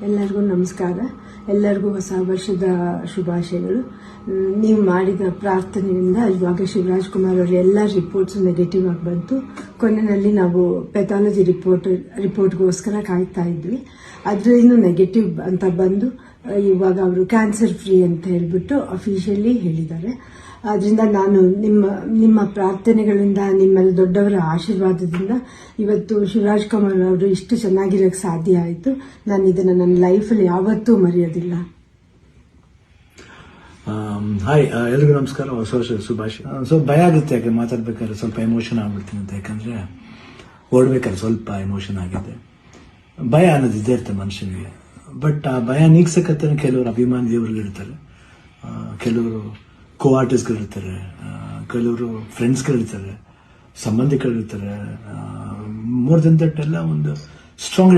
ಎಲ್ಲರಿಗೂ ನಮಸ್ಕಾರ. ಎಲ್ಲರಿಗೂ ಹೊಸ ವರ್ಷದ ಶುಭಾಶಯಗಳು. ನೀವು ಮಾಡಿದ ಪ್ರಾರ್ಥನೆಯಿಂದ ಇವಾಗ ಶಿವರಾಜ್ ಕುಮಾರ್ ಅವರ ಎಲ್ಲ ರಿಪೋರ್ಟ್ಸ್ ನೆಗೆಟಿವ್ ಆಗಿ ಬಂತು. ಕೊನೆಯಲ್ಲಿ ನಾವು ಪೆಥಾಲಜಿ ರಿಪೋರ್ಟ್ಗೋಸ್ಕರ ಕಾಯ್ತಾ ಇದ್ವಿ. ಅದ್ರ ಇನ್ನು ನೆಗೆಟಿವ್ ಅಂತ ಬಂದು ಇವಾಗ ಅವರು ಕ್ಯಾನ್ಸರ್ ಫ್ರೀ ಅಂತ ಹೇಳ್ಬಿಟ್ಟು ಅಫಿಷಿಯಲಿ ಹೇಳಿದ್ದಾರೆ. ಅದರಿಂದ ನಾನು ನಿಮ್ಮ ಪ್ರಾರ್ಥನೆಗಳಿಂದ, ನಿಮ್ಮೆಲ್ಲ ದೊಡ್ಡವರ ಆಶೀರ್ವಾದದಿಂದ ಇವತ್ತು ಶಿವರಾಜ್ ಕುಮಾರ್ ಅವರು ಇಷ್ಟು ಚೆನ್ನಾಗಿರೋಕ್ಕೆ ಸಾಧ್ಯ ಆಯಿತು. ನಾನು ಇದನ್ನು ನನ್ನ ಲೈಫಲ್ಲಿ ಯಾವತ್ತೂ ಮರೆಯೋದಿಲ್ಲ. ಹಾಯ್, ಎಲ್ರಿಗೂ ನಮಸ್ಕಾರ, ಹೊಸ ವರ್ಷದ ಶುಭಾಶಯ. ಭಯ ಆಗುತ್ತೆ, ಯಾಕೆ ಮಾತಾಡ್ಬೇಕಾದ್ರೆ ಸ್ವಲ್ಪ ಎಮೋಷನ್ ಆಗ್ಬಿಡ್ತೀನಿ ಅಂತ. ಯಾಕಂದ್ರೆ ಓಡ್ಬೇಕಾದ್ರೆ ಸ್ವಲ್ಪ ಎಮೋಷನ್ ಆಗಿದೆ. ಭಯ ಅನ್ನೋದು ಇದ್ದೇ ಇರುತ್ತೆ ಮನುಷ್ಯನಿಗೆ. ಬಟ್ ಆ ಭಯ ನೀಗ್ಸಕತ್ತೆ ಕೆಲವರು ಅಭಿಮಾನಿ ದೇವರುಗಳಿರ್ತಾರೆ, ಕೆಲವರು ಕೋ ಆರ್ಟಿಸ್ಟ್ಗಳಿರ್ತಾರೆ, ಕೆಲವರು ಫ್ರೆಂಡ್ಸ್ಗಳಿರ್ತಾರೆ, ಸಂಬಂಧಿಕರಿರ್ತಾರೆ. ಮೋರ್ ದೆನ್ ದಟ್ ಎಲ್ಲ ಒಂದು ಸ್ಟ್ರಾಂಗ್